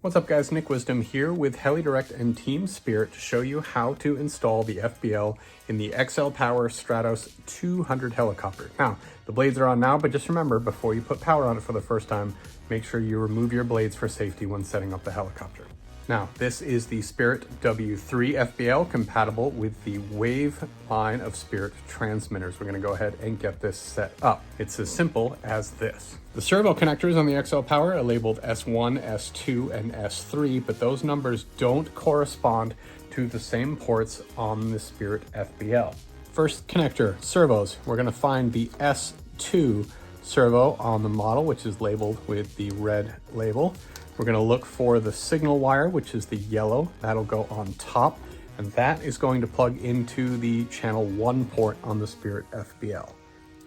What's up guys, Nick Wisdom here with Helidirect and Team Spirit to show you how to install the FBL in the XL Power Stratos 200 helicopter. Now, the blades are on now, but just remember, before you put power on it for the first time, make sure you remove your blades for safety when setting up the helicopter. Now, this is the Spirit W3 FBL compatible with the Wave line of Spirit transmitters. We're going to go ahead and get this set up. It's as simple as this. The servo connectors on the XL Power are labeled S1, S2, and S3, but those numbers don't correspond to the same ports on the Spirit FBL. First connector, servos. We're going to find the S2 servo on the model, which is labeled with the red label. We're going to look for the signal wire, which is the yellow. That'll go on top, and that is going to plug into the channel 1 port on the Spirit FBL.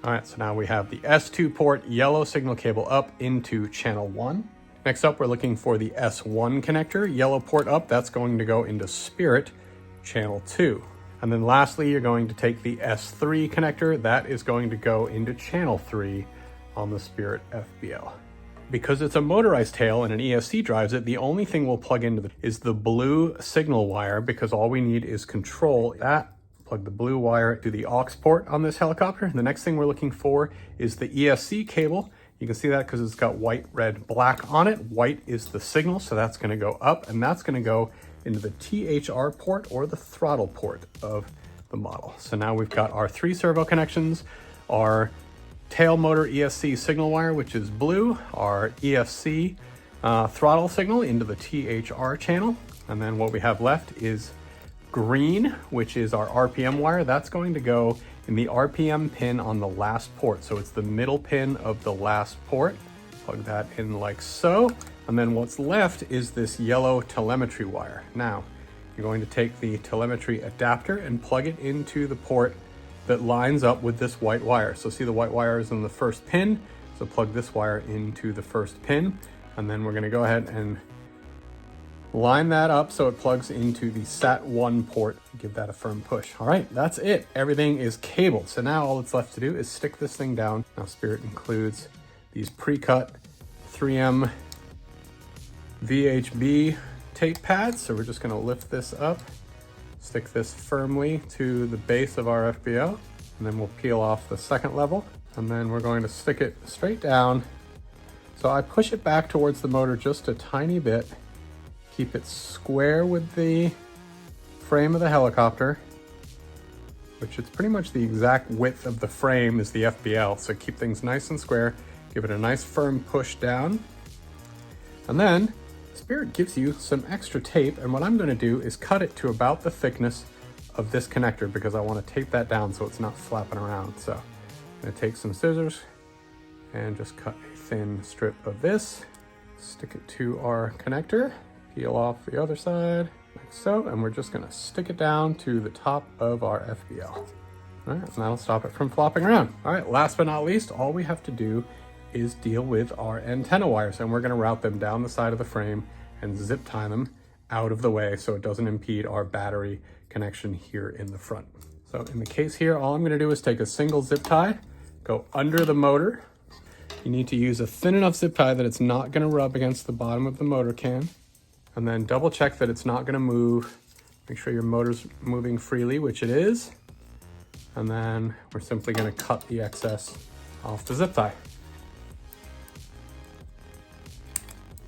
All right, so now we have the S2 port, yellow signal cable up into channel 1. Next up, we're looking for the S1 connector, yellow port up. That's going to go into Spirit channel 2. And then lastly, you're going to take the S3 connector. That is going to go into channel 3 on the Spirit FBL. Because it's a motorized tail and an ESC drives it, the only thing we'll plug into is the blue signal wire, because all we need is control that. Plug the blue wire to the aux port on this helicopter. The next thing we're looking for is the ESC cable. You can see that because it's got white, red, black on it. White is the signal, so that's going to go up, and that's going to go into the THR port or the throttle port of the model. So now we've got our 3 servo connections, our tail motor ESC signal wire, which is blue, our ESC throttle signal into the THR channel, and then what we have left is green, which is our RPM wire. That's going to go in the RPM pin on the last port, so it's the middle pin of the last port. Plug that in like so, and then what's left is this yellow telemetry wire. Now, you're going to take the telemetry adapter and plug it into the port that lines up with this white wire. So see the white wire is in the first pin, so plug this wire into the first pin, and then we're going to go ahead and line that up so it plugs into the SAT1 port. Give that a firm push. All right, that's it. Everything is cabled. So now all that's left to do is stick this thing down. Now Spirit includes these pre-cut 3M VHB tape pads. So we're just going to lift this up, stick this firmly to the base of our FBL, and then we'll peel off the second level, and then we're going to stick it straight down. So I push it back towards the motor just a tiny bit, keep it square with the frame of the helicopter, which is pretty much the exact width of the frame is the FBL. So keep things nice and square, give it a nice firm push down, and then Spirit gives you some extra tape, and what I'm going to do is cut it to about the thickness of this connector because I want to tape that down so it's not flapping around. So I'm going to take some scissors and just cut a thin strip of this, stick it to our connector, peel off the other side like so, and we're just going to stick it down to the top of our FBL. All right, and that'll stop it from flopping around. All right, last but not least, all we have to do is deal with our antenna wires, and we're going to route them down the side of the frame and zip tie them out of the way so it doesn't impede our battery connection here in the front. So in the case here, all I'm going to do is take a single zip tie, go under the motor. You need to use a thin enough zip tie that it's not going to rub against the bottom of the motor can, and then double check that it's not going to move. Make sure your motor's moving freely, which it is, and then we're simply going to cut the excess off the zip tie.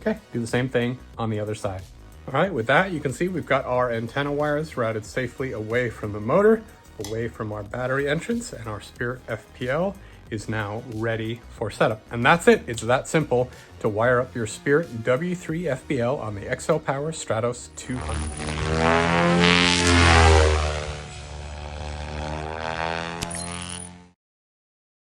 Okay, do the same thing on the other side. All right, with that, you can see we've got our antenna wires routed safely away from the motor, away from our battery entrance, and our Spirit FBL is now ready for setup. And that's it. It's that simple to wire up your Spirit W3 FBL on the XL Power Stratos 200.